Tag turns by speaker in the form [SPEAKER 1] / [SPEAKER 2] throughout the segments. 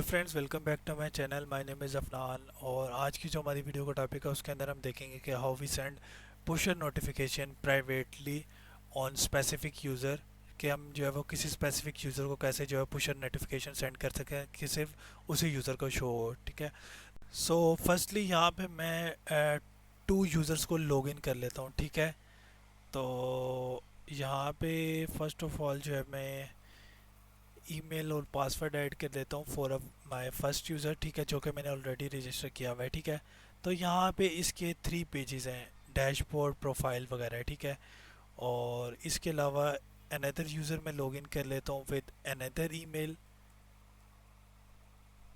[SPEAKER 1] Friends, welcome back to my channel. My name is Afnan और आज की जो हमारी वीडियो का टॉपिक है उसके अंदर हम देखेंगे कि how we send push notification privately on specific user. कि हम जो है वो किसी स्पेसिफिक यूज़र को कैसे जो है पुश नोटिफिकेशन सेंड कर सकें कि सिर्फ उसी यूज़र को शो हो। ठीक है। सो फर्स्टली यहाँ पे मैं टू यूज़र्स को लॉगिन कर लेता हूँ। ठीक है। तो यहाँ पे फर्स्ट ऑफ ऑल जो है मैं ईमेल और पासवर्ड ऐड कर देता हूँ फॉर माय फर्स्ट यूज़र। ठीक है, जो कि मैंने ऑलरेडी रजिस्टर किया हुआ है। ठीक है। तो यहाँ पे इसके 3 पेजेस हैं, डैशबोर्ड, प्रोफाइल वगैरह। ठीक है। और इसके अलावा अनदर यूज़र में लॉगिन कर लेता हूँ विद अनदर ईमेल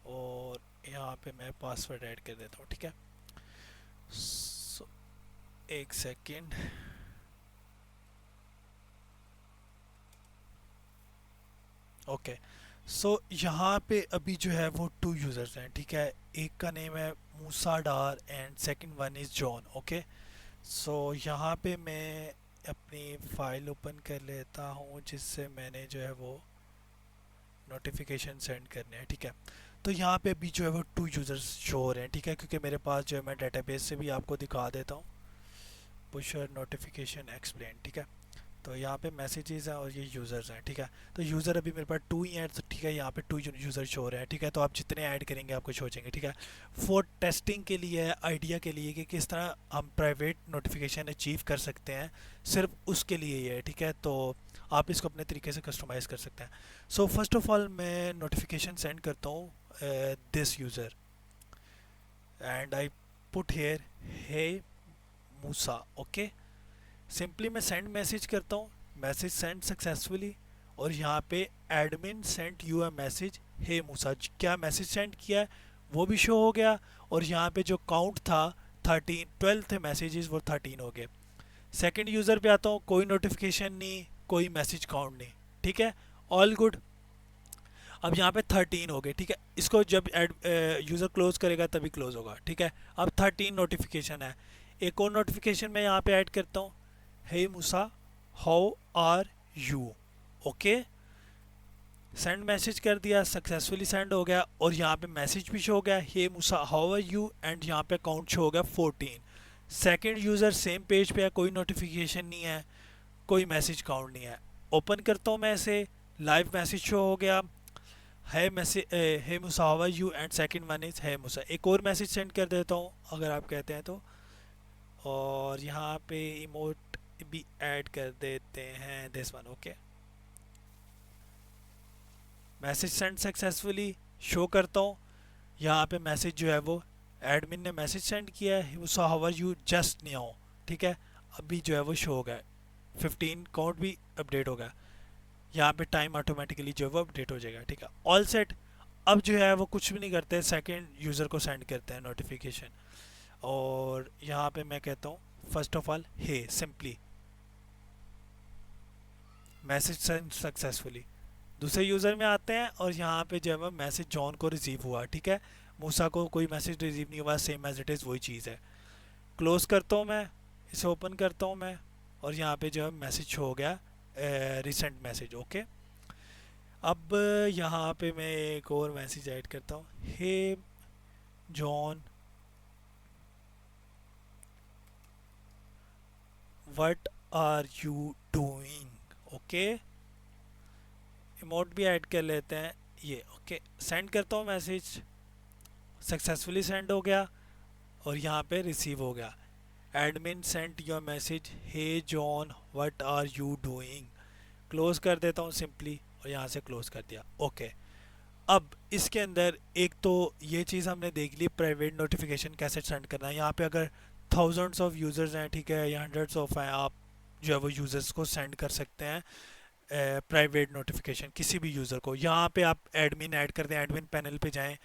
[SPEAKER 1] और यहाँ पे मैं पासवर्ड ऐड कर देता हूँ। ठीक है। सो एक सेकेंड। ओके। सो यहाँ पे अभी जो है वो टू यूज़र्स हैं। ठीक है। एक का नेम है Musa Dar and second one is John. Okay. So यहाँ पे मैं अपनी फ़ाइल ओपन कर लेता हूँ जिससे मैंने जो है वो नोटिफिकेशन सेंड करने हैं। ठीक है। तो यहाँ पे अभी जो है वो टू यूज़र्स शो हो रहे हैं। ठीक है, क्योंकि मेरे पास जो है मैं डेटाबेस से भी आपको दिखा देता हूँ। Pusher notification explain. ठीक है। तो यहाँ पे मैसेजेस हैं और ये यूज़र्स हैं। ठीक है। तो यूज़र अभी मेरे पास टू ही हैं। तो ठीक है, यहाँ पे टू यूज़र शो रहे हैं। ठीक है। तो आप जितने ऐड करेंगे आपको शो जाएंगे। ठीक है। फॉर टेस्टिंग के लिए, आइडिया के लिए कि किस तरह हम प्राइवेट नोटिफिकेशन अचीव कर सकते हैं, सिर्फ उसके लिए ये है। ठीक है। तो आप इसको अपने तरीके से कस्टमाइज़ कर सकते हैं। सो फर्स्ट ऑफ ऑल मैं नोटिफिकेशन सेंड करता हूँ this user and I put here hey Musa. Okay. Simply मैं सेंड मैसेज करता हूँ, मैसेज सेंड सक्सेसफुली। और यहाँ पे admin sent you a message hey Musa, क्या मैसेज सेंड किया है वो भी शो हो गया। और यहाँ पे जो काउंट था 13, 12 थे मैसेजेस, वो 13 हो गए। सेकंड यूज़र पे आता हूँ, कोई नोटिफिकेशन नहीं, कोई मैसेज काउंट नहीं। ठीक है। All good. अब यहाँ पे 13 हो गए। ठीक है। इसको जब यूज़र क्लोज करेगा तभी क्लोज होगा। ठीक है। अब 13 नोटिफिकेशन है। एक और नोटिफिकेशन मैं यहाँ पे ऐड करता हूँ, hey Musa how are you. Okay. Send message कर दिया, सक्सेसफुली सेंड हो गया। और यहाँ पे मैसेज भी शो हो गया, हे Musa how are you, and यहाँ पे काउंट शो हो गया 14। सेकंड यूज़र सेम पेज पे है, कोई नोटिफिकेशन नहीं है, कोई मैसेज काउंट नहीं है। ओपन करता हूँ मैं इसे, लाइव मैसेज शो हो गया, है message hey Musa how are you and second one is है मूसा। एक और मैसेज सेंड कर देता हूँ अगर आप कहते हैं तो। और यहाँ पे इमोट भी ऐड कर देते हैं, this one. Okay. Message send successfully show करता हूँ। यहाँ पे मैसेज जो है वो एडमिन ने मैसेज सेंड किया है, so how are you just now. ठीक है। अभी जो है वो शो हो गया, 15 काउंट भी अपडेट हो गया। यहाँ पे टाइम ऑटोमेटिकली जो है वो अपडेट हो जाएगा। ठीक है। All set. अब जो है वो कुछ भी नहीं करते, सेकंड यूज़र को सेंड करते हैं नोटिफिकेशन। और यहाँ पे मैं कहता हूँ first of all hey simply message send successfully. दूसरे यूज़र में आते हैं और यहाँ पे जो है मैसेज जॉन को रिसीव हुआ। ठीक है। मूसा को कोई मैसेज रिसीव नहीं हुआ, सेम एज इट इज़ वही चीज़ है। क्लोज करता हूँ मैं, इसे ओपन करता हूँ मैं। और यहाँ पे जो है मैसेज हो गया रिसेंट मैसेज। ओके। अब यहाँ पे मैं एक और मैसेज ऐड करता हूँ, hey John what are you doing. Okay. Emote भी ऐड कर लेते हैं ये। ओके। सेंड करता हूँ मैसेज, सक्सेसफुली सेंड हो गया और यहाँ पे रिसीव हो गया। Admin sent your message hey John what are you doing. Close कर देता हूँ सिंपली और यहाँ से क्लोज कर दिया। ओके। अब इसके अंदर एक तो ये चीज़ हमने देख ली, प्राइवेट नोटिफिकेशन कैसे सेंड करना है। यहाँ पे अगर थाउजेंड्स ऑफ यूज़र्स हैं, ठीक है, या हंड्रेड्स ऑफ हैं, आप जो है वो यूज़र्स को सेंड कर सकते हैं प्राइवेट नोटिफिकेशन किसी भी यूज़र को। यहाँ पे आप एडमिन ऐड कर दें, एडमिन पैनल पे जाएं,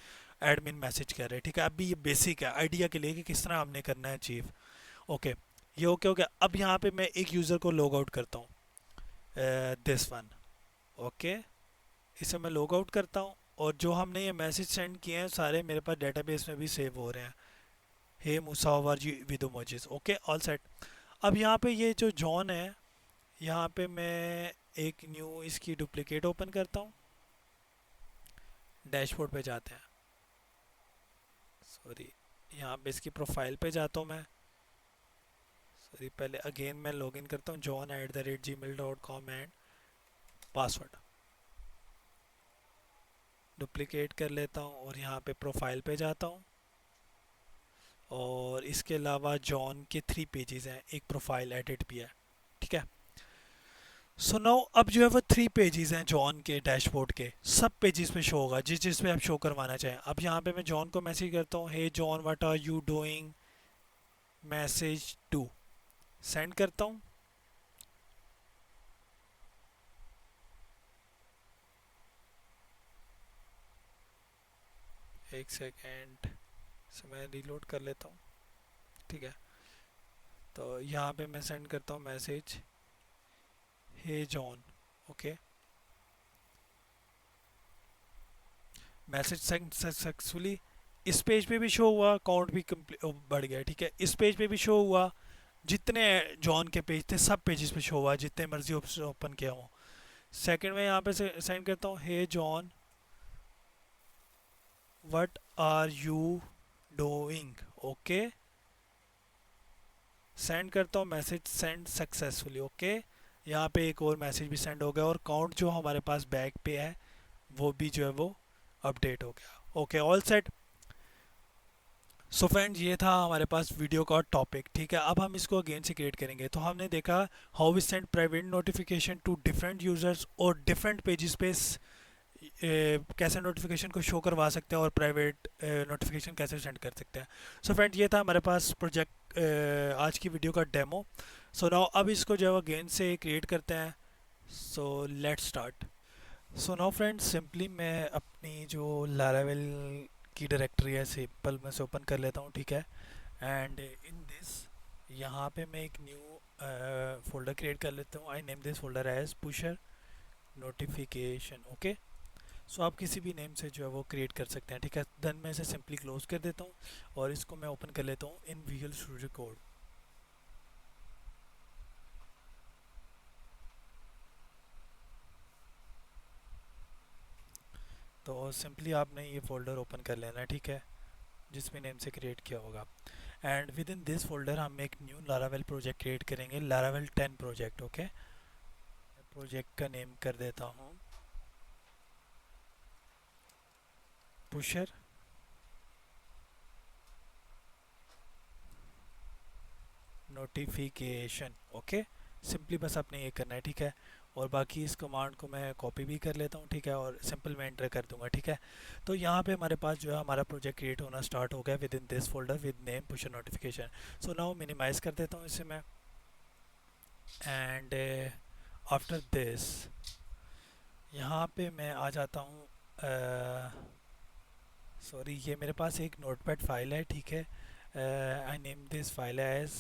[SPEAKER 1] एडमिन मैसेज कर रहे हैं। ठीक है। अभी ये बेसिक है आइडिया के लिए कि किस तरह हमने करना है अचीव। ओके। ये ओके हो गया। अब यहाँ पे मैं एक यूज़र को लॉग आउट करता हूँ, दिस वन। ओके। इसे मैं लॉग आउट करता हूँ और जो हमने ये मैसेज सेंड किए हैं सारे मेरे पास डेटाबेस में भी सेव हो रहे हैं, hey Musa how are you with emojis. Okay. All set. अब यहाँ पे ये जो जॉन है, यहाँ पे मैं एक न्यू इसकी डुप्लीकेट ओपन करता हूँ, डैशबोर्ड पे जाते हैं, सॉरी यहाँ पे इसकी प्रोफाइल पे जाता हूँ मैं, सॉरी पहले अगेन मैं लॉगिन करता हूँ john@gmail.com एंड पासवर्ड डुप्लिकेट कर लेता हूँ और यहाँ पे प्रोफाइल पे जाता हूँ। और इसके अलावा जॉन के 3 पेजेस हैं, एक प्रोफाइल एडिट भी है, ठीक है। सो नाउ अब जो है वो 3 पेजेस हैं जॉन के डैशबोर्ड के, सब पेजेस पे शो होगा जिस जिस पे आप शो करवाना चाहें। अब यहाँ पे मैं जॉन को मैसेज करता हूँ, hey John what are you doing, message two, send करता हूँ। एक सेकेंड से मैं रीलोड कर लेता हूँ, ठीक है। तो यहाँ पे मैं सेंड करता हूँ message, hey John, okay. Message send successfully. इस पेज पे भी शो हुआ, अकाउंट भी बढ़ गया, ठीक है। इस पेज पे भी शो हुआ, जितने जॉन के पेज थे सब पेजेस पे शो हुआ, जितने मर्जी ओपन किया हो। सेकंड में यहाँ पे सेंड करता हूँ, hey John what are you doing, okay. Send करता हूँ मैसेज, सेंड सक्सेसफुली, ओके। यहाँ पे एक और मैसेज भी सेंड हो गया और काउंट जो हमारे पास बैक पे है वो भी जो है वो अपडेट हो गया, okay. All set. So friends ये था हमारे पास वीडियो का टॉपिक, ठीक है। अब हम इसको अगेन से क्रिएट करेंगे। तो हमने देखा how we send private notification to different users और डिफरेंट पेजेस पे कैसे नोटिफिकेशन को शो करवा सकते हैं और प्राइवेट नोटिफिकेशन कैसे सेंड कर सकते हैं। सो फ्रेंड ये था हमारे पास प्रोजेक्ट आज की वीडियो का डेमो। सो नाउ अब इसको जो है अगेन से क्रिएट करते हैं। So let's start. So now friends simply मैं अपनी जो लारावेल की डायरेक्टरी है सिंपल में से ओपन कर लेता हूँ, ठीक है। एंड इन दिस यहाँ पे मैं एक न्यू फोल्डर क्रिएट कर लेता हूँ। I name this folder as Pusher notification, okay. So आप किसी भी नेम से जो है वो क्रिएट कर सकते हैं, ठीक है। देन मैं इसे सिंपली क्लोज कर देता हूँ और इसको मैं ओपन कर लेता हूँ इन विजुअल स्टूडियो कोड। तो सिंपली आपने ये फोल्डर ओपन कर लेना है, ठीक है, जिस भी नेम से क्रिएट किया होगा। And with in this folder हम एक न्यू लारावेल प्रोजेक्ट क्रिएट करेंगे, लारावेल 10 प्रोजेक्ट, ओके। प्रोजेक्ट का नेम कर देता हूँ पुशर नोटिफिकेशन, ओके। सिंपली बस आपने ये करना है, ठीक है। और बाकी इस कमांड को मैं कॉपी भी कर लेता हूँ, ठीक है, और सिंपल में एंटर कर दूंगा, ठीक है। तो यहाँ पे हमारे पास जो है हमारा प्रोजेक्ट क्रिएट होना स्टार्ट हो गया within this folder with name pusher notification. So now minimise कर देता हूँ इसे मैं। एंड आफ्टर दिस यहाँ पे मैं आ जाता हूँ, सॉरी ये मेरे पास एक नोटपैड फाइल है, ठीक है। I name this file as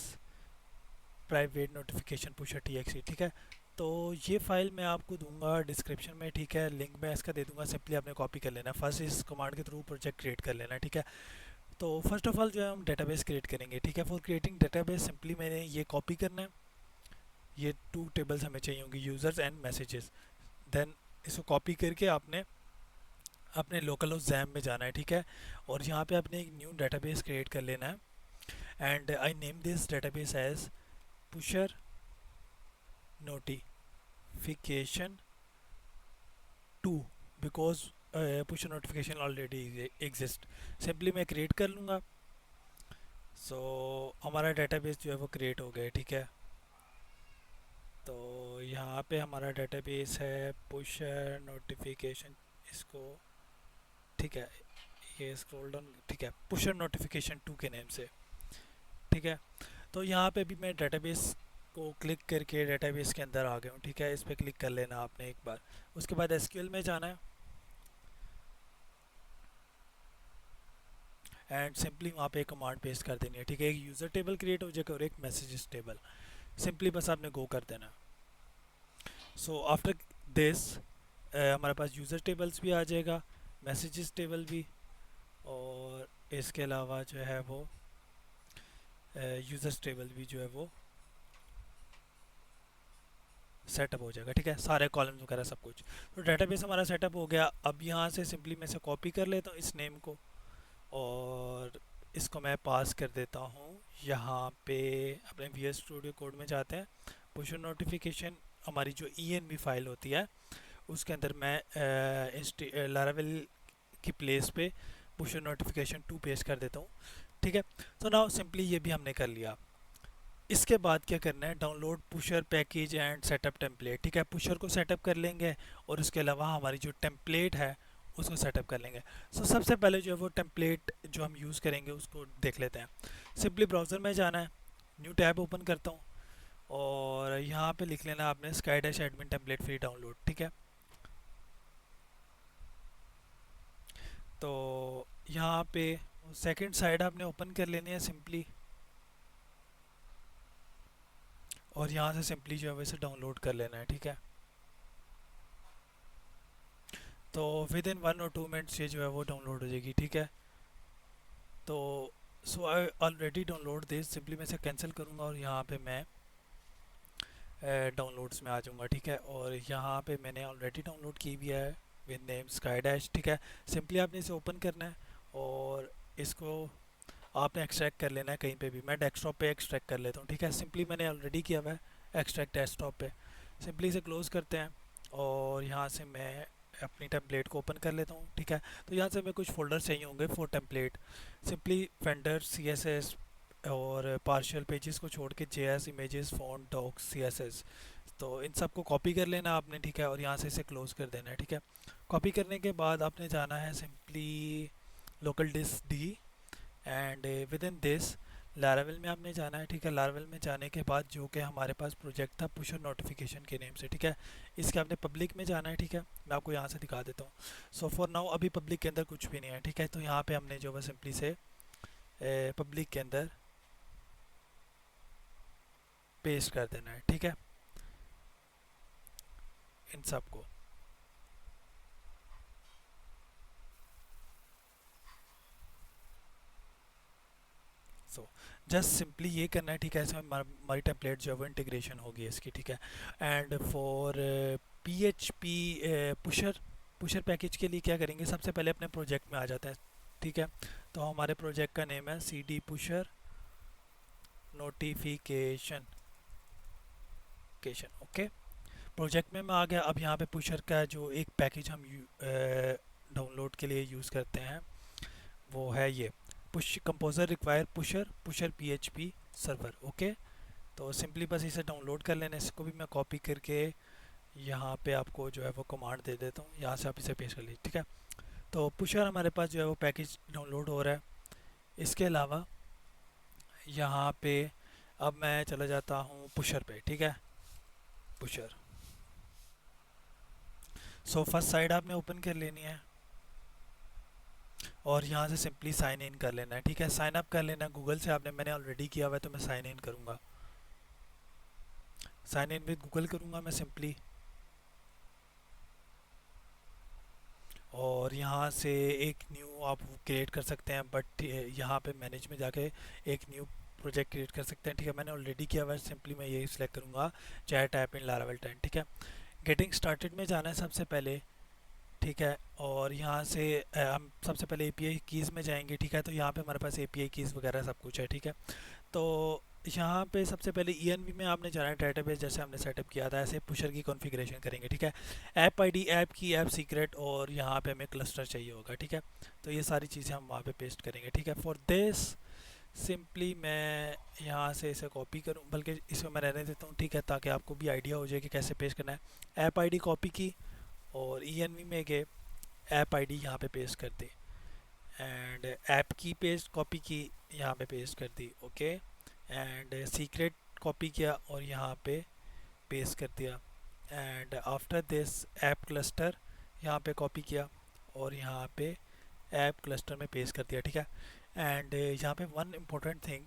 [SPEAKER 1] private notification pusher txt, ठीक है। तो ये फाइल मैं आपको दूंगा डिस्क्रिप्शन में, ठीक है। लिंक मैं इसका दे दूंगा, सिंपली आपने कॉपी कर लेना। फर्स्ट इस कमांड के थ्रू प्रोजेक्ट क्रिएट कर लेना, ठीक है। तो फर्स्ट ऑफ ऑल जो है हम डेटाबेस क्रिएट करेंगे, ठीक है। फॉर क्रिएटिंग डेटाबेस सिंपली मैंने ये कॉपी करना है, ये 2 टेबल्स हमें चाहिए होंगी, यूज़र्स एंड मैसेजेस। देन इसको कॉपी करके आपने अपने लोकल होस्ट जैम में जाना है, ठीक है। और यहाँ पे आपने एक न्यू डेटाबेस क्रिएट कर लेना है। And I name this database as pusher notification 2 because push notification already exist. Simply मैं क्रिएट कर लूँगा। सो हमारा डेटाबेस जो है वो क्रिएट हो गया, ठीक है। तो यहाँ पे हमारा डेटाबेस है पुश नोटिफिकेशन, इसको, ठीक है, ये स्क्रॉल डाउन, ठीक है, पुशर नोटिफिकेशन 2 के नेम से, ठीक है। तो यहाँ पे भी मैं डेटाबेस को क्लिक करके डेटाबेस के अंदर आ गया हूँ, ठीक है। इस पर क्लिक कर लेना आपने एक बार। उसके बाद एसक्यूएल में जाना है एंड सिंपली वहाँ पे एक कमांड पेस्ट कर देनी है, ठीक है। एक यूज़र टेबल क्रिएट हो जाएगा और एक मैसेजेस टेबल, सिंपली बस आपने गो कर देना। सो आफ्टर दिस हमारे पास यूज़र टेबल्स भी आ जाएगा, मैसेजेस टेबल भी, और इसके अलावा जो है वो यूज़र्स टेबल भी जो है वो सेटअप हो जाएगा, ठीक है, सारे कॉलम्स वगैरह सब कुछ। तो डेटाबेस हमारा सेटअप हो गया। अब यहाँ से सिंपली मैं इसे कॉपी कर लेता हूँ इस नेम को, और इसको मैं पास कर देता हूँ यहाँ पे। अपने वी एस स्टूडियो कोड में जाते हैं, पुश नोटिफिकेशन हमारी जो ई फाइल होती है उसके अंदर मैं लारावेल की प्लेस पे पुश नोटिफिकेशन 2 पेस्ट कर देता हूँ, ठीक है। तो नाउ सिंपली ये भी हमने कर लिया। इसके बाद क्या करना है, download pusher package and setup template, ठीक है। पुशर को सेटअप कर लेंगे और उसके अलावा हमारी जो टेम्पलेट है उसको सेटअप कर लेंगे। सो सबसे पहले जो है वो टेम्पलेट जो हम यूज़ करेंगे उसको देख लेते हैं। सिंपली ब्राउज़र में जाना है, न्यू टैब ओपन करता हूँ और यहाँ पे लिख लेना आपने sky dash admin template free download, ठीक है। तो यहाँ पे सेकंड साइड आपने ओपन कर लेनी है सिंपली, और यहाँ से सिंपली जो है वैसे डाउनलोड कर लेना है, ठीक है। तो विद इन 1 और 2 मिनट्स ये जो है वो डाउनलोड हो जाएगी, ठीक है। तो so I already download this, simply मैं इसे कैंसिल करूँगा और यहाँ पे मैं डाउनलोड्स में आ जाऊँगा, ठीक है। और यहाँ पे मैंने ऑलरेडी डाउनलोड की हुई है विद नेम स्काई डैश, ठीक है। सिंपली आपने इसे ओपन करना है और इसको आपने एक्सट्रैक्ट कर लेना है कहीं पे भी। मैं डेस्कटॉप पे एक्सट्रैक्ट कर लेता हूँ, ठीक है। सिंपली मैंने ऑलरेडी किया हुआ है एक्सट्रैक्ट डेस्कटॉप पे। सिंपली इसे क्लोज़ करते हैं और यहाँ से मैं अपनी टेम्पलेट को ओपन कर लेता हूँ, ठीक है। तो यहाँ से हमें कुछ फोल्डर चाहिए होंगे for template. Simply vendor CSS और पार्शियल पेजेस को छोड़ के JS images font docs CSS, तो इन सबको कॉपी कर लेना आपने, ठीक है। और यहाँ से इसे क्लोज़ कर देना है, ठीक है। कॉपी करने के बाद आपने जाना है simply local disk D and with in this Laravel में आपने जाना है, ठीक है। लारावेल में जाने के बाद जो कि हमारे पास प्रोजेक्ट था पुशर नोटिफिकेशन के नेम से, ठीक है, इसके आपने पब्लिक में जाना है, ठीक है। मैं आपको यहाँ से दिखा देता हूँ। सो फॉर नाउ अभी पब्लिक के अंदर कुछ भी नहीं है, ठीक है। तो यहाँ पे हमने जो है सिंपली से पब्लिक के अंदर पेस्ट कर देना है, ठीक है, इन सबको। सो जस्ट सिंपली ये करना है, ठीक है। ऐसे हमारी टेम्पलेट जो है वो इंटीग्रेशन होगी इसकी, ठीक है। And for PHP pusher pusher package के लिए क्या करेंगे, सबसे पहले अपने प्रोजेक्ट में आ जाता है, ठीक है। तो हमारे प्रोजेक्ट का नेम है CD pusher notification okay. Project में मैं आ गया। अब यहाँ पे पुशर का जो एक पैकेज हम डाउनलोड के लिए यूज़ करते हैं वो है ये push composer require pusher PHP server, okay. तो सिंपली बस इसे डाउनलोड कर लेना। इसको भी मैं कॉपी करके यहाँ पे आपको जो है वो कमांड दे देता हूँ, यहाँ से आप इसे पेश कर लीजिए, ठीक है। तो पुशर हमारे पास जो है वो पैकेज डाउनलोड हो रहा है। इसके अलावा यहाँ पे अब मैं चला जाता हूँ पुशर पे, ठीक है, पुशर। सो फर्स्ट साइड आपने ओपन कर लेनी है और यहाँ से सिंपली साइन इन कर लेना है, ठीक है। साइन अप कर लेना है गूगल से आपने, मैंने ऑलरेडी किया हुआ है तो मैं साइन इन करूँगा। साइन इन विद गूगल करूँगा मैं सिंपली, और यहाँ से एक न्यू आप क्रिएट कर सकते हैं, बट यहाँ पे मैनेज में जाके एक न्यू प्रोजेक्ट क्रिएट कर सकते हैं, ठीक है। मैंने ऑलरेडी किया हुआ है, सिंपली मैं यही सिलेक्ट करूँगा चैट ऐप इन लारावेल 10, ठीक है। गेटिंग स्टार्टेड में जाना है सबसे पहले, ठीक है। और यहाँ से हम सबसे पहले API कीज़ में जाएंगे, ठीक है। तो यहाँ पे हमारे पास API कीज़ वगैरह सब कुछ है, ठीक है। तो यहाँ पे सबसे पहले ENV में आपने जाना है, डेटाबेस जैसे हमने सेटअप किया था ऐसे पुशर की कॉन्फ़िगरेशन करेंगे, ठीक है। ऐप ID, ऐप की, ऐप सीक्रेट, और यहाँ पे हमें क्लस्टर चाहिए होगा, ठीक है। तो ये सारी चीज़ें हम वहाँ पे पेस्ट करेंगे, ठीक है। फॉर दिस सिंपली मैं यहाँ से इसे कॉपी करूँ, बल्कि इसमें मैं रहने देता हूँ, ठीक है, ताकि आपको भी आइडिया हो जाए कि कैसे पेस्ट करना है। ऐप ID कॉपी की और ENV में गए, ऐप ID यहाँ पे पेस्ट कर दी, एंड ऐप की पेस्ट कॉपी की यहाँ पे पेस्ट कर दी, ओके। एंड सीक्रेट कॉपी किया और यहाँ पे पेस्ट कर दिया, and after this app cluster यहाँ पे कॉपी किया और यहाँ पे ऐप क्लस्टर में पेस्ट कर दिया, ठीक है। एंड यहाँ पे one important thing,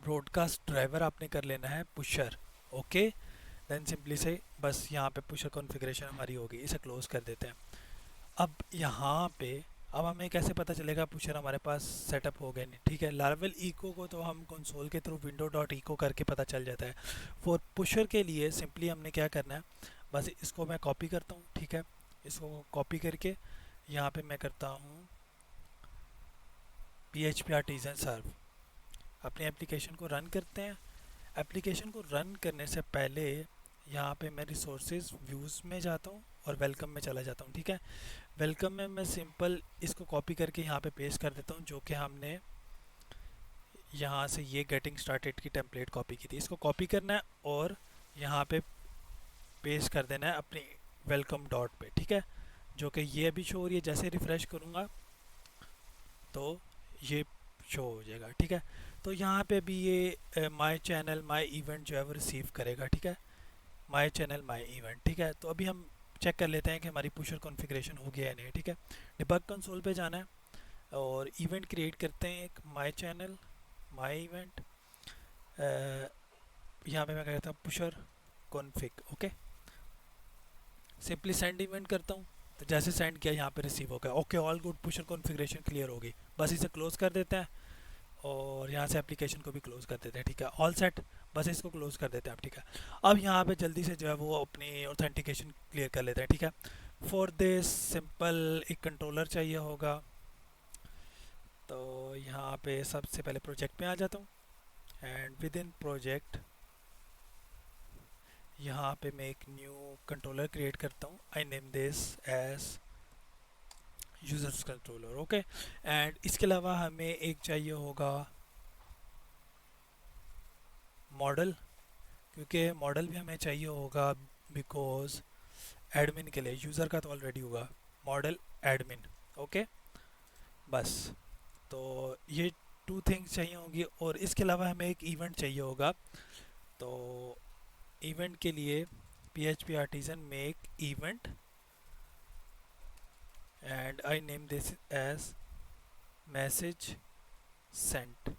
[SPEAKER 1] broadcast driver आपने कर लेना है पुशर, ओके। देन सिंपली से बस यहाँ पे पुशर कॉन्फ़िगरेशन हमारी होगी, इसे क्लोज कर देते हैं। अब यहाँ पे अब हमें कैसे पता चलेगा पुशर हमारे पास सेटअप हो गए नहीं, ठीक है। लार्वल इको को तो हम कंसोल के थ्रू विंडो डॉट इको करके पता चल जाता है। फॉर पुशर के लिए सिंपली हमने क्या करना है, बस इसको मैं कॉपी करता हूँ, ठीक है। इसको कॉपी करके यहाँ पे मैं करता हूँ PHP आर्टिजन सर्व, अपने एप्लीकेशन को रन करते हैं। एप्लीकेशन को रन करने से पहले यहाँ पे मैं रिसोर्सेज व्यूज़ में जाता हूँ और वेलकम में चला जाता हूँ, ठीक है। वेलकम में मैं सिंपल इसको कॉपी करके यहाँ पे पेस्ट कर देता हूँ, जो कि हमने यहाँ से ये गेटिंग स्टार्टेड की टेम्पलेट कॉपी की थी। इसको कॉपी करना है और यहाँ पे पेस्ट कर देना है अपनी वेलकम डॉट पे, ठीक है। जो कि ये अभी शो हो रही है, जैसे रिफ़्रेश करूँगा तो ये शो हो जाएगा, ठीक है। तो यहाँ पे भी ये माय चैनल माय इवेंट जो है वो रिसीव करेगा, ठीक है। माय चैनल माय इवेंट, ठीक है। तो अभी हम चेक कर लेते हैं कि हमारी पुशर कॉन्फ़िगरेशन हो गया है नहीं, ठीक है। डिबग कंसोल पे जाना है और इवेंट क्रिएट करते हैं एक माय चैनल माय इवेंट। यहाँ पे मैं कहता हूँ pusher config, okay. Simply send event करता हूँ, तो जैसे सेंड किया यहाँ पे रिसीव हो गया, okay all good, pusher configuration clear होगी। बस इसे क्लोज़ कर देते हैं और यहाँ से एप्लीकेशन को भी क्लोज़ कर देते हैं, ठीक है। ऑल सेट, बस इसको क्लोज़ कर देते हैं आप, ठीक है। अब यहाँ पे जल्दी से जो है वो अपनी ऑथेंटिकेशन क्लियर कर लेते हैं, ठीक है। फॉर दिस सिंपल एक कंट्रोलर चाहिए होगा, तो यहाँ पे सबसे पहले प्रोजेक्ट में आ जाता हूँ एंड विद इन प्रोजेक्ट यहाँ पे मैं एक न्यू कंट्रोलर क्रिएट करता हूँ। I name this as users controller, okay. And इसके अलावा हमें एक चाहिए होगा मॉडल, क्योंकि मॉडल भी हमें चाहिए होगा बिकॉज एडमिन के लिए, यूज़र का तो ऑलरेडी होगा मॉडल एडमिन, ओके। बस तो ये टू थिंग्स चाहिए होंगी और इसके अलावा हमें एक इवेंट चाहिए होगा। तो इवेंट के लिए PHP artisan make event and I name this as message sent,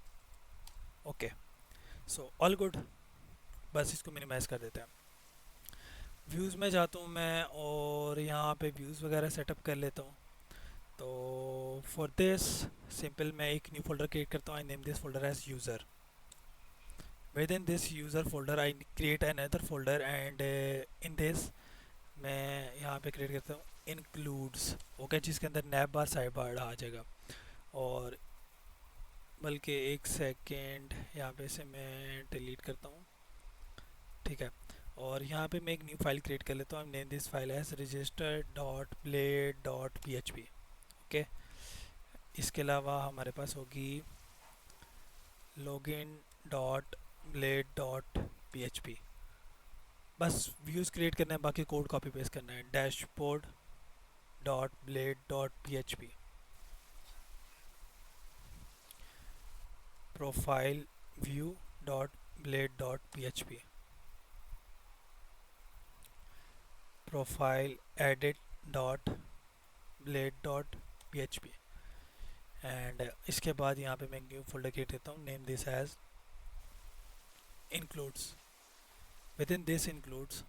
[SPEAKER 1] okay. So all good, बस इसको मिनिमाइज़ कर देते हैं। व्यूज़ में जाता हूँ मैं और यहाँ पे व्यूज़ वगैरह सेटअप कर लेता हूँ। तो फॉर दिस सिंपल मैं एक न्यू फोल्डर क्रिएट करता हूँ। I name this folder as user. Within this user folder I create another folder and in this मैं यहाँ पे क्रिएट करता हूँ इंक्लूड्स, ओके, जिसके अंदर नैब बार साइड बार आ जाएगा। और बल्कि एक सेकेंड यहाँ पे से मैं डिलीट करता हूँ, ठीक है। और यहाँ पे मैं एक न्यू फाइल क्रिएट कर लेता हूँ। Name this file as register dot blade dot PHP, okay. इसके अलावा हमारे पास होगी login dot blade dot PHP। बस व्यूज़ क्रिएट करना है, बाकी कोड कॉपी पेस्ट करना है। Dashboard dot blade dot PHP, profile view dot blade dot PHP, profile edit dot blade dot PHP। And इसके बाद यहाँ पे मैं न्यू फोल्डर क्रिएट करता हूँ। Name this as includes, within this includes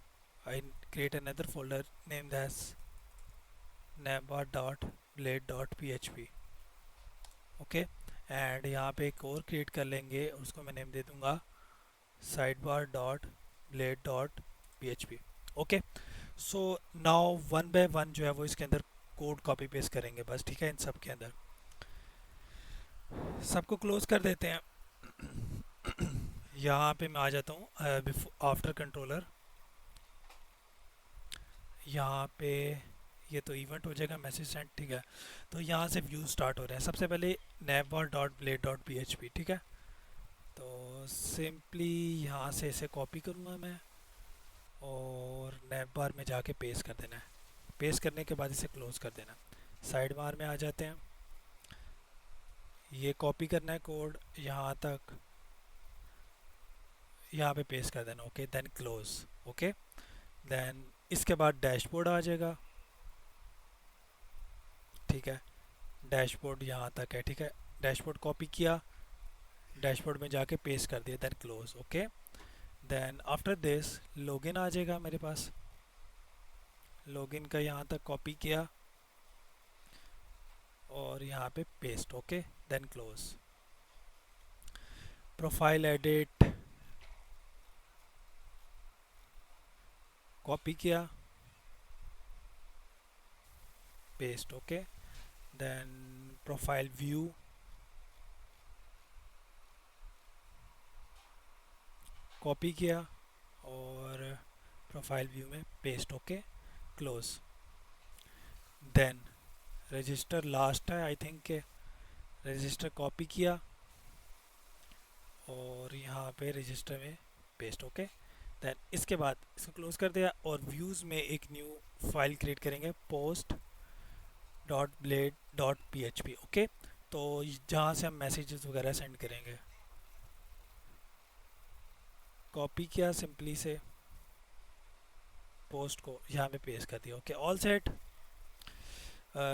[SPEAKER 1] I create another folder named as navbar.blade.php, okay. And यहाँ पे एक और क्रिएट कर लेंगे, उसको मैं नेम दे दूँगा sidebar dot blade dot PHP, okay. So now one by one जो है वो इसके अंदर कोड कॉपी पेस्ट करेंगे बस, ठीक है। इन सब के अंदर सबको क्लोज कर देते हैं। यहाँ पे मैं आ जाता हूँ आफ्टर कंट्रोलर। यहाँ पे ये तो इवेंट हो जाएगा मैसेज सेंड, ठीक है। तो यहाँ से व्यू स्टार्ट हो रहे हैं। सबसे पहले navbar dot blade dot PHP, ठीक है। तो सिंपली यहाँ से इसे कॉपी करूँगा मैं और navbar में जाके पेस्ट कर देना है। पेस्ट करने के बाद इसे क्लोज कर देना। साइड बार में आ जाते हैं, ये कॉपी करना है कोड यहाँ तक, यहाँ पे पेस्ट कर देना, okay. Then close, okay. Then इसके बाद डैशबोर्ड आ जाएगा, ठीक है। डैशबोर्ड यहाँ तक है, ठीक है। डैशबोर्ड कॉपी किया, डैशबोर्ड में जाके पेस्ट कर दिया, then close, okay. Then after this login आ जाएगा मेरे पास। लॉगिन का यहाँ तक कॉपी किया, और यहाँ पे paste, okay then close. Profile edit, copy किया, paste, okay then profile view, copy किया और प्रोफाइल व्यू में paste, okay close. Then register last है आई थिंक के, रजिस्टर कॉपी किया और यहाँ पे रजिस्टर में पेस्ट, ओके देन इसके बाद इसको क्लोज कर दिया और व्यूज़ में एक न्यू फाइल क्रिएट करेंगे, post dot blade dot P H P, okay. तो जहाँ से हम मैसेजेस वगैरह सेंड करेंगे, कॉपी किया सिंपली से, पोस्ट को यहाँ पे पेस्ट कर दिया, ओके ऑल सेट।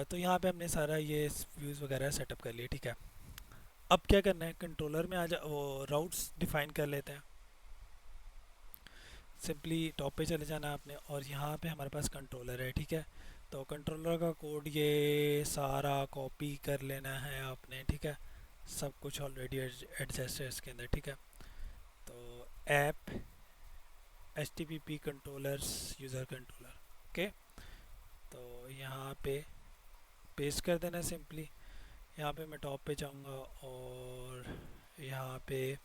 [SPEAKER 1] तो यहाँ पे हमने सारा ये व्यूज़ वगैरह सेटअप कर लिया, ठीक है। अब क्या करना है, कंट्रोलर में आ जा, वो राउट्स डिफाइन कर लेते हैं। सिंपली टॉप पे चले जाना आपने और यहाँ पे हमारे पास कंट्रोलर है, ठीक है। तो कंट्रोलर का कोड ये सारा कॉपी कर लेना है आपने, ठीक है। सब कुछ ऑलरेडी एडजस्ट है इसके अंदर, ठीक है। तो app H T P P controllers user controller, okay. तो यहाँ पे पेस्ट कर देना सिंपली। यहाँ पे मैं टॉप पे जाऊँगा और यहाँ पे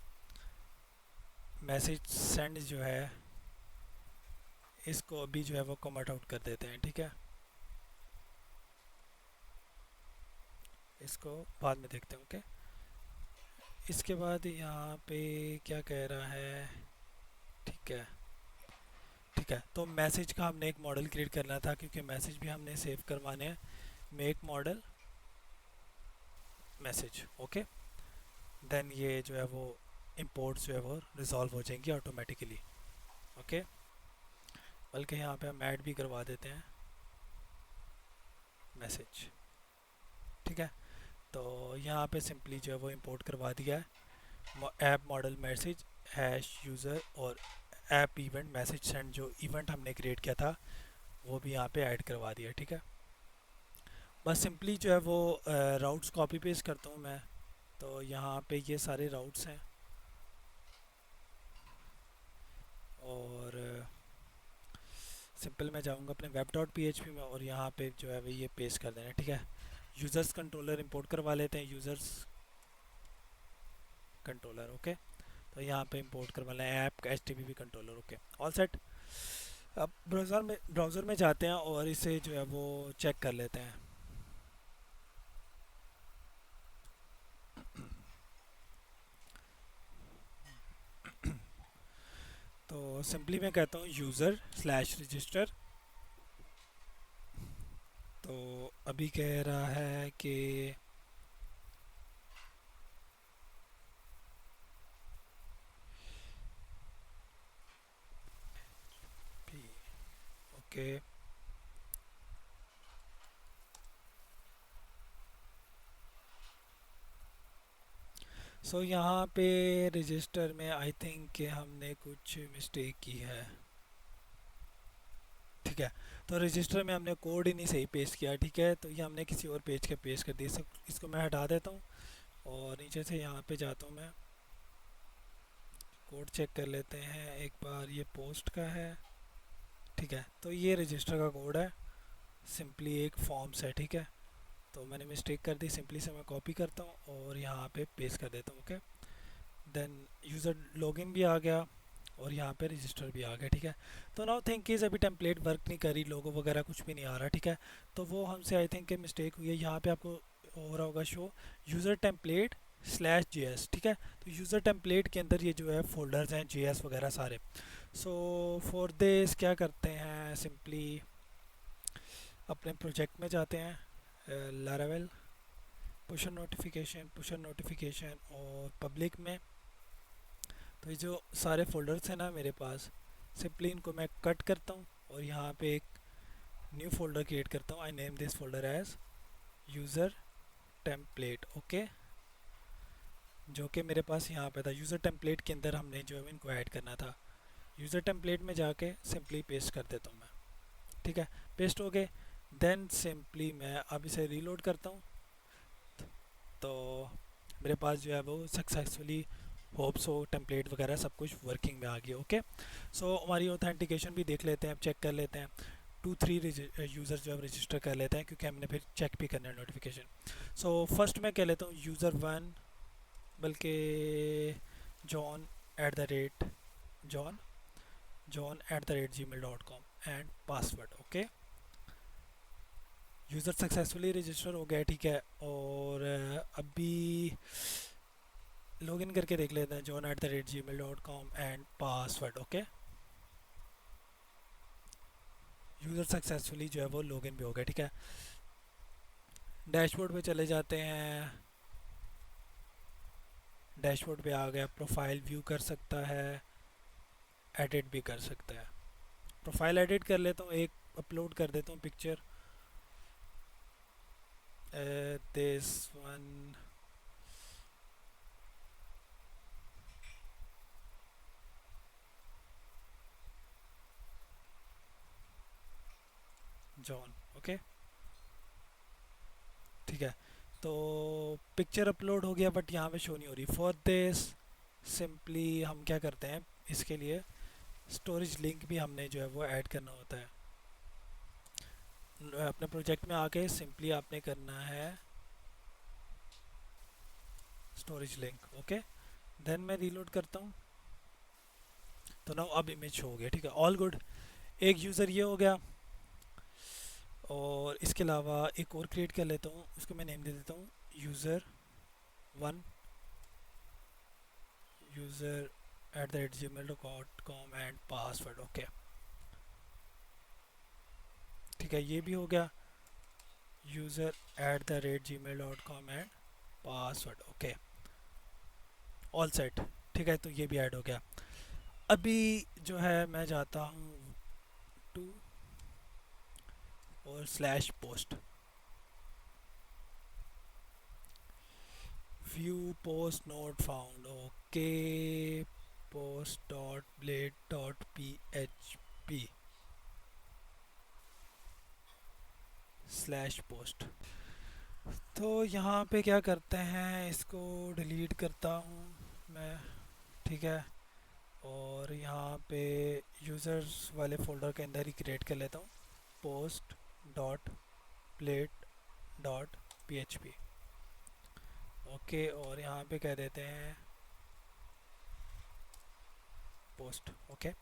[SPEAKER 1] मैसेज सेंड जो है इसको अभी जो है वो कमेंट आउट कर देते हैं, ठीक है। इसको बाद में देखते हैं, ओके। इसके बाद यहाँ पे क्या कह रहा है, ठीक है ठीक है। तो मैसेज का हमने एक मॉडल क्रिएट करना था क्योंकि मैसेज भी हमने सेव करवाने हैं। Make model message, okay then ये जो है वो इंपोर्ट्स जो है वो रिजॉल्व हो जाएंगी ऑटोमेटिकली, ओके। बल्कि यहाँ पे हम ऐड भी करवा देते हैं मैसेज, ठीक है। तो यहाँ पे सिंपली जो है वो इंपोर्ट करवा दिया है app model message hash user और ऐप इवेंट मैसेज सेंड, जो इवेंट हमने क्रिएट किया था वो भी यहाँ पे ऐड करवा दिया, ठीक है। बस सिंपली जो है वो राउट्स कॉपी पेस्ट करता हूँ मैं। तो यहाँ पे ये सारे राउट्स हैं और सिंपल मैं जाऊँगा अपने web dot P H P में और यहाँ पे जो है वो ये पेस्ट कर देना, ठीक है। यूज़र्स कंट्रोलर इंपोर्ट करवा लेते हैं, यूज़र्स कंट्रोलर, ओके। तो यहाँ पे इंपोर्ट करवा लें app H T P P controller, okay all set. अब ब्राउज़र में जाते हैं और इसे जो है वो चेक कर लेते हैं। तो सिंपली मैं कहता हूँ यूज़र स्लैश रजिस्टर। तो अभी कह रहा है कि ओके सो यहाँ पे रजिस्टर में आई थिंक कि हमने कुछ मिस्टेक की है, ठीक है। तो रजिस्टर में हमने कोड ही नहीं सही पेस्ट किया, ठीक है। तो ये हमने किसी और पेज के पेस्ट कर दिया। इसको मैं हटा देता हूँ और नीचे से यहाँ पे जाता हूँ मैं, कोड चेक कर लेते हैं एक बार। ये पोस्ट का है, ठीक है। तो ये रजिस्टर का कोड है, सिंपली एक फॉर्म्स है, ठीक है। तो मैंने मिस्टेक कर दी, सिंपली से मैं कॉपी करता हूँ और यहाँ पे पेस्ट कर देता हूँ, ओके। देन यूज़र लॉगिन भी आ गया और यहाँ पे रजिस्टर भी आ गया, ठीक है। तो नाउ थिंक इज़ अभी टेम्पलेट वर्क नहीं करी, लोगो वगैरह कुछ भी नहीं आ रहा, ठीक है। तो वो हमसे आई थिंक मिस्टेक हुई है। यहाँ पे आपको हो रहा होगा show user template slash G S, ठीक है। तो यूज़र टेम्पलेट के अंदर ये जो है फोल्डर्स हैं जी एस वगैरह सारे। सो फॉर दिस क्या करते हैं, सिंपली अपने प्रोजेक्ट में जाते हैं, लारावेल पुशन नोटिफिकेशन और पब्लिक में। तो ये जो सारे फोल्डर्स हैं ना मेरे पास, सिंपली इनको मैं कट करता हूँ और यहाँ पे एक न्यू फोल्डर क्रिएट करता हूँ। I name this folder as user template, okay. जो कि मेरे पास यहाँ पे था यूज़र टेम्पलेट के अंदर हमने जो है इनको ऐड करना था। यूज़र टेम्पलेट में जाके सिंपली पेस्ट कर देता हूँ मैं, ठीक है। पेस्ट हो गए। देन सिंपली मैं अब इसे रीलोड करता हूँ तो मेरे पास जो है वो सक्सेसफुली होप्स हो टेम्पलेट वगैरह सब कुछ वर्किंग में आ गया। ओके, सो हमारी ऑथेंटिकेशन भी देख लेते हैं, चेक कर लेते हैं। 2-3 यूज़र जो है रजिस्टर कर लेते हैं, क्योंकि हमने फिर चेक भी करना है नोटिफिकेशन। सो फर्स्ट मैं कह लेता हूँ यूज़र 1, बल्कि John at the rate John jon@gmail.com and password. Okay, user successfully register हो गया, ठीक है। और अभी लॉगिन करके देख लेते हैं jon@gmail.com and password. Okay, user successfully जो है वो लॉगिन भी हो गया, ठीक है। डैशबोर्ड पे चले जाते हैं, डैशबोर्ड पे आ गया, प्रोफाइल व्यू कर सकता है, एडिट भी कर सकता है। प्रोफाइल एडिट कर लेता हूँ, एक अपलोड कर देता हूँ picture, this one John. Okay, ठीक है। तो पिक्चर अपलोड हो गया, बट यहाँ पे शो नहीं हो रही। फॉर दिस सिंपली हम क्या करते हैं, इसके लिए स्टोरेज लिंक भी हमने जो है वो ऐड करना होता है। अपने प्रोजेक्ट में आके सिंपली आपने करना है स्टोरेज लिंक। ओके, देन मैं रीलोड करता हूँ, तो नाउ अब इमेज हो गया, ठीक है, ऑल गुड। एक यूज़र ये हो गया, और इसके अलावा एक और क्रिएट कर लेता हूँ, उसको मैं नेम दे देता हूँ user 1 user@gmail.com and password. Okay, ठीक है, ये भी हो गया user@gmail.com and password. Okay, all set, ठीक है, तो ये भी ऐड हो गया। अभी जो है मैं जाता हूँ टू और slash post, view post not found. Okay, post dot blade dot P H P slash post. तो यहाँ पे क्या करते हैं, इसको डिलीट करता हूँ मैं, ठीक है। और यहाँ पे यूज़र्स वाले फ़ोल्डर के अंदर ही क्रिएट कर लेता हूँ post dot plate dot P H P. Okay, और यहाँ पे कह देते हैं पोस्ट। ओके,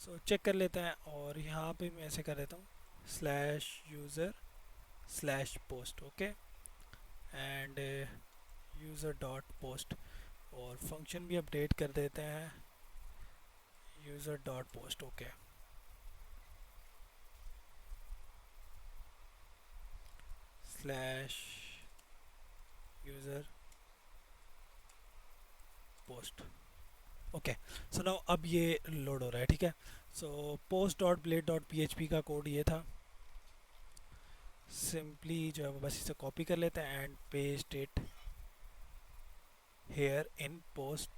[SPEAKER 1] सो चेक कर लेते हैं, और यहाँ पे मैं ऐसे कर देता हूँ slash user slash post. Okay, end user dot post, और फंक्शन भी अपडेट कर देते हैं user dot post. Okay, slash user post. Okay, so now अब ये लोड हो रहा है, ठीक है। So post dot blade dot P H P का कोड ये था। सिंपली जो है वो बस इसे कॉपी कर लेते हैं and paste it here in post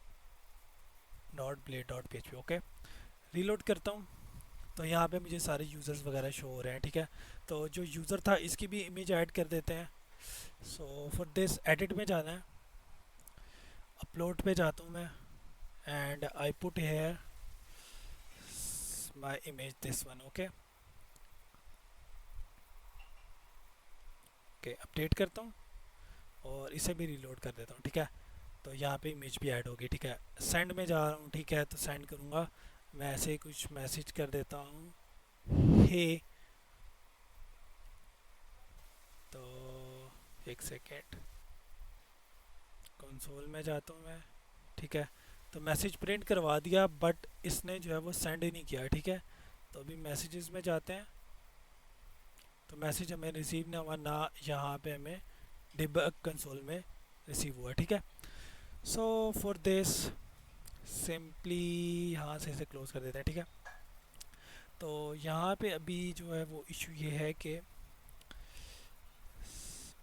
[SPEAKER 1] dot blade dot P H P. Okay, reload करता हूँ, तो यहाँ पे मुझे सारे यूज़र्स वगैरह शो हो रहे हैं, ठीक है। तो जो यूज़र था इसकी भी इमेज ऐड कर देते हैं। सो फॉर दिस एडिट में जाना है, अपलोड पे जाता हूँ मैं, and I put here my image this one. Okay, okay, update करता हूँ और इसे भी रीलोड कर देता हूँ, ठीक है। तो यहाँ पे इमेज भी ऐड होगी, ठीक है। सेंड में जा रहा हूँ, ठीक है, तो सेंड करूँगा मैं ऐसे ही कुछ मैसेज कर देता हूँ, हे। तो एक सेकेंड, कंसोल में जाता हूँ मैं, ठीक है। तो मैसेज प्रिंट करवा दिया, बट इसने जो है वो सेंड ही नहीं किया, ठीक है। तो अभी मैसेजेस में जाते हैं, तो मैसेज हमें रिसीव ना हुआ ना, यहाँ पे हमें डिबग कंसोल में रिसीव हुआ, ठीक है। सो फॉर दिस सिंपली यहाँ से इसे क्लोज कर देते हैं, ठीक है। तो यहाँ पे अभी जो है वो इशू ये है कि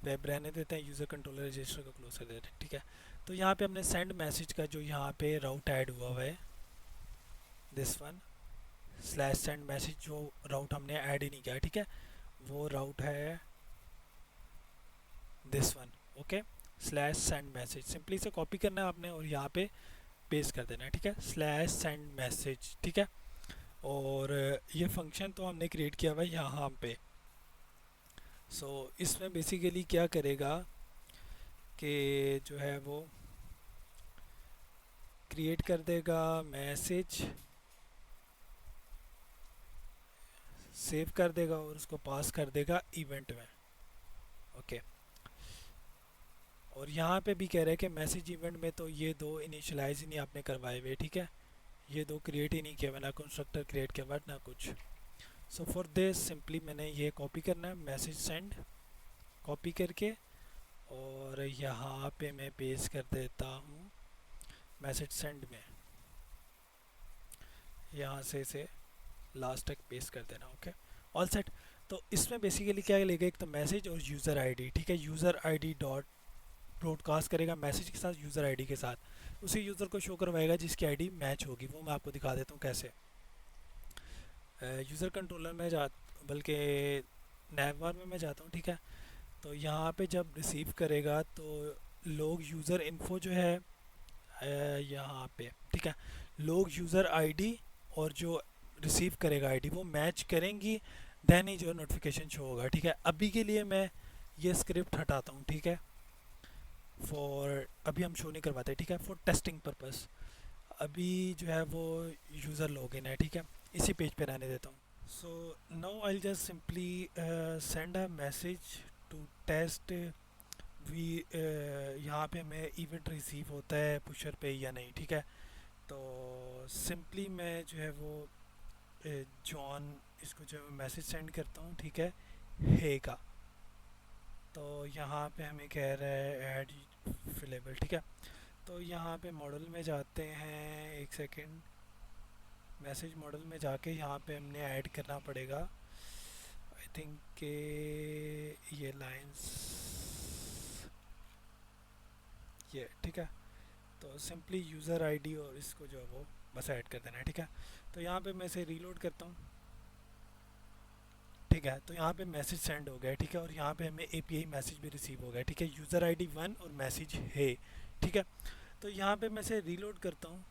[SPEAKER 1] वेब रहने देते हैं, यूज़र कंट्रोलर रजिस्टर को क्लोज कर देते हैं, ठीक है। तो यहाँ पे हमने सेंड मैसेज का जो यहाँ पे राउट ऐड हुआ है, this one slash send message, जो राउट हमने ऐड ही नहीं किया, ठीक है, वो राउट है this one. Okay, slash send message, simply इसे कॉपी करना है आपने और यहाँ पे पेस्ट कर देना है, ठीक है, स्लैश सेंड मैसेज, ठीक है। और ये फंक्शन तो हमने क्रिएट किया हुआ है यहाँ पे। सो इसमें बेसिकली क्या करेगा कि जो है वो क्रिएट कर देगा मैसेज, सेव कर देगा और उसको पास कर देगा इवेंट में, ओके। और यहाँ पे भी कह रहे हैं कि मैसेज इवेंट में तो ये दो इनिशियलाइज ही नहीं आपने करवाए हुए, ठीक है, ये दो क्रिएट ही नहीं किया हुआ, ना कंस्ट्रक्टर क्रिएट किया हुआ ना कुछ। सो फॉर दिस सिंपली मैंने ये कॉपी करना है, मैसेज सेंड कॉपी करके और यहाँ पे मैं पेस्ट कर देता हूँ मैसेज सेंड में, यहाँ से इसे लास्ट तक पेस्ट कर देना, ओके, ऑल सेट। तो इसमें बेसिकली क्या लेगा, एक तो मैसेज और यूज़र आईडी, ठीक है, यूज़र आईडी डॉट ब्रॉडकास्ट करेगा मैसेज के साथ यूज़र आईडी के साथ, उसी यूज़र को शो करवाएगा जिसकी आईडी मैच होगी। वो मैं आपको दिखा देता हूँ कैसे। यूज़र कंट्रोलर में जा, बल्कि नैवबार में मैं जाता हूँ, ठीक है। तो यहाँ पे जब रिसीव करेगा तो लोग यूज़र इन्फो जो है यहाँ पे, ठीक है, लोग यूज़र आईडी और जो रिसीव करेगा आईडी वो मैच करेंगी, देन ही जो नोटिफिकेशन शो होगा, ठीक है। अभी के लिए मैं ये स्क्रिप्ट हटाता हूँ, ठीक है, फॉर अभी हम शो नहीं करवाते, ठीक है, फॉर टेस्टिंग पर्पस। अभी जो है वो यूज़र लॉगिन है, ठीक है, इसी पेज पे रहने देता हूँ। So now I just simply send a message to test we, यहाँ पे मैं इवेंट रिसीव होता है पुशर पे या नहीं, ठीक है। तो सिंपली मैं जो है वो जॉन इसको जो मैसेज सेंड करता हूँ, ठीक है, हे का। तो यहाँ पे हमें कह रहा है ऐड फिलेबल, ठीक है। तो यहाँ पे मॉडल में जाते हैं, एक सेकेंड, मैसेज मॉडल में जाके यहाँ पे हमने ऐड करना पड़ेगा, आई थिंक के ये लाइंस, ये, ठीक है। तो सिंपली यूज़र आईडी और इसको जो है वो बस ऐड कर देना है, ठीक है। तो यहाँ पे मैं इसे रीलोड करता हूँ, ठीक है। तो यहाँ पे मैसेज सेंड हो गया, ठीक है, और यहाँ पे हमें एपीआई मैसेज भी रिसीव हो गया, ठीक है, यूज़र आईडी 1 और मैसेज है, ठीक है। तो यहाँ पे मैं इसे रीलोड करता हूँ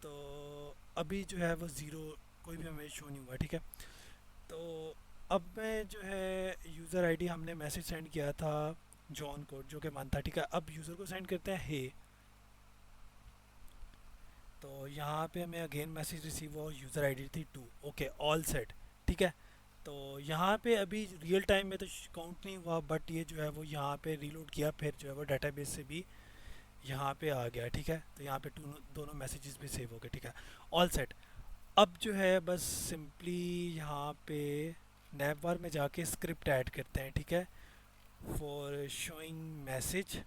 [SPEAKER 1] तो अभी जो है वो ज़ीरो, कोई भी हमें शो नहीं हुआ, ठीक है। तो अब मैं जो है यूज़र आईडी हमने मैसेज सेंड किया था जॉन को जो कि 1 था, ठीक है। अब यूज़र को सेंड करते हैं हे, तो यहाँ पे हमें अगेन मैसेज रिसीव हुआ, यूज़र आईडी थी 2, ओके, ऑल सेट, ठीक है। तो यहाँ पे अभी रियल टाइम में तो काउंट नहीं हुआ, बट ये जो है वो यहाँ पे रीलोड किया, फिर जो है वो डाटाबेस से भी यहाँ पे आ गया, ठीक है। तो यहाँ पे दोनों मैसेजेस भी सेव हो गए, ठीक है, ऑल सेट। अब जो है बस सिंपली यहाँ पे नैवबार में जाके स्क्रिप्ट ऐड करते हैं, ठीक है, फॉर शोइंग मैसेज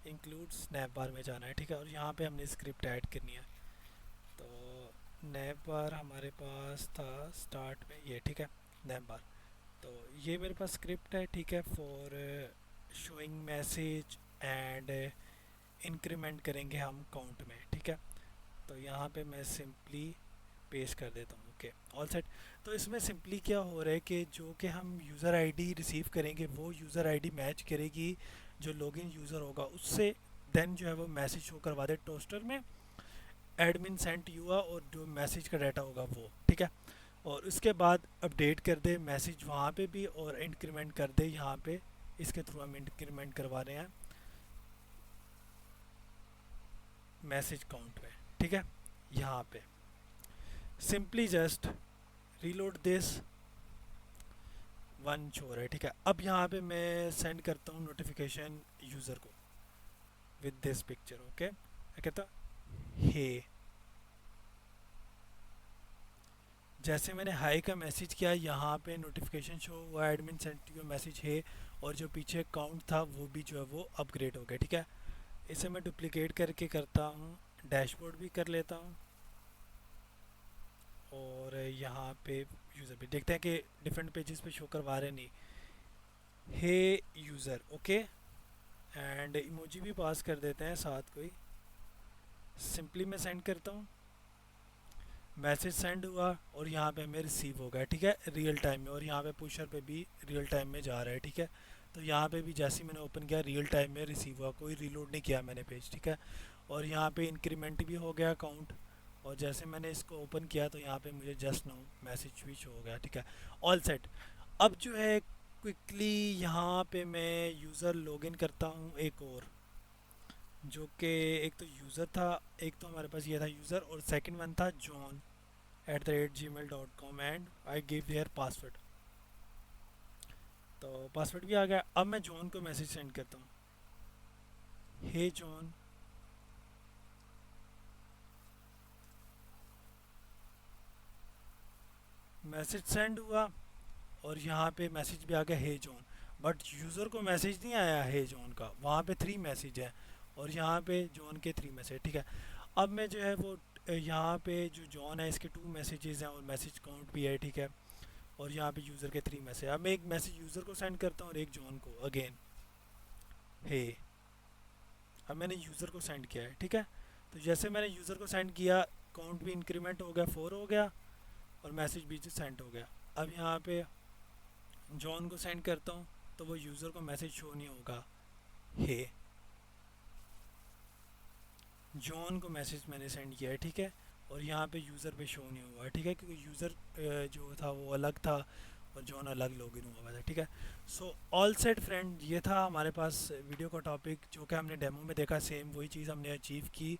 [SPEAKER 1] इंक्लूड्स नैवबार में जाना है, ठीक है, और यहाँ पे हमने स्क्रिप्ट ऐड करनी है। तो नैवबार हमारे पास था स्टार्ट में ये, ठीक है, नैवबार। तो ये मेरे पास स्क्रिप्ट है, ठीक है, for showing message and increment करेंगे हम काउंट में, ठीक है। तो यहाँ पे मैं सिंपली पेस्ट कर देता हूँ, ओके, ऑल सेट। तो इसमें सिंपली क्या हो रहा है कि जो कि हम यूज़र आईडी रिसीव करेंगे वो यूज़र आईडी मैच करेगी जो लॉगिन यूज़र होगा उससे, देन जो है वो मैसेज शो करवा दे टोस्टर में, एडमिन सेंट हुआ और जो मैसेज का डाटा होगा वो, ठीक है। और उसके बाद अपडेट कर दे मैसेज वहाँ पे भी और इंक्रीमेंट कर दे यहाँ पे, इसके थ्रू हम इंक्रीमेंट करवा रहे हैं मैसेज काउंट में, ठीक है। यहाँ पे simply just reload this, 1 show है, ठीक है। अब यहाँ पे मैं सेंड करता हूँ नोटिफिकेशन यूज़र को विद दिस पिक्चर, ओके, मैं कहता हे, जैसे मैंने हाई का मैसेज किया यहाँ पे नोटिफिकेशन शो हुआ, एडमिन सेंट यू मैसेज है, और जो पीछे काउंट था वो भी जो है वो अपग्रेड हो गया, ठीक है। इसे मैं डुप्लिकेट करके करता हूँ, डैशबोर्ड भी कर लेता हूँ, और यहाँ पे यूज़र भी देखते हैं कि डिफरेंट पेजेस पे शो करवा रहे नहीं, हे यूज़र, ओके, एंड इमोजी भी पास कर देते हैं साथ कोई, सिंपली मैं सेंड करता हूँ, मैसेज सेंड हुआ और यहाँ पे हमें रिसीव हो गया, ठीक है, रियल टाइम में, और यहाँ पे पुशर पे भी रियल टाइम में जा रहा है, ठीक है। तो यहाँ पे भी जैसे ही मैंने ओपन किया रियल टाइम में रिसीव हुआ, कोई रीलोड नहीं किया मैंने पेज, ठीक है। और यहाँ पे इंक्रीमेंट भी हो गया अकाउंट। और जैसे मैंने इसको ओपन किया तो यहाँ पे मुझे जस्ट नाउ मैसेज भी शो हो गया, ठीक है। All set. अब जो है क्विकली यहाँ पे मैं यूज़र लॉगिन करता हूँ एक और, जो कि एक तो यूज़र था, एक तो हमारे पास ये था यूज़र, और सेकंड वन था john@gmail.com and I give their password. तो पासवर्ड भी आ गया। अब मैं जॉन को मैसेज सेंड करता हूँ, हे जॉन। मैसेज सेंड हुआ और यहाँ पे मैसेज भी आ गया हे जॉन। बट यूज़र को मैसेज नहीं आया हे जॉन का, वहाँ पे 3 मैसेज है और यहाँ पे जॉन के 3 मैसेज, ठीक है। अब मैं जो है वो यहाँ पे जो जॉन है इसके 2 मैसेजेस हैं और मैसेज काउंट भी है, ठीक है। और यहाँ पे यूज़र के 3 मैसेज। अब मैं एक मैसेज यूज़र को सेंड करता हूँ और एक जॉन को अगेन हे। अब मैंने यूज़र को सेंड किया है, ठीक है। तो जैसे मैंने यूज़र को सेंड किया काउंट भी इंक्रीमेंट हो गया, 4 हो गया, और मैसेज भी सेंड हो गया। अब यहाँ पे जॉन को सेंड करता हूँ तो वो यूज़र को मैसेज शो नहीं होगा हे। जॉन को मैसेज मैंने सेंड किया है, ठीक है। और यहाँ पे यूज़र पे शो नहीं हुआ, ठीक है, क्योंकि यूज़र जो था वो अलग था और जॉन अलग लॉगिन हुआ था, ठीक है। सो ऑल सेट फ्रेंड, ये था हमारे पास वीडियो का टॉपिक जो कि हमने डेमो में देखा। सेम वही चीज़ हमने अचीव की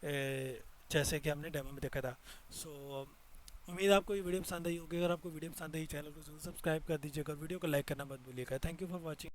[SPEAKER 1] जैसे कि हमने डेमो में देखा था। सो उम्मीद है आपको ये वीडियो पसंद आई होगी। अगर आपको वीडियो पसंद आई चैनल को जरूर सब्सक्राइब कर दीजिएगा और वीडियो को लाइक करना मत भूलिएगा। Thank you for watching.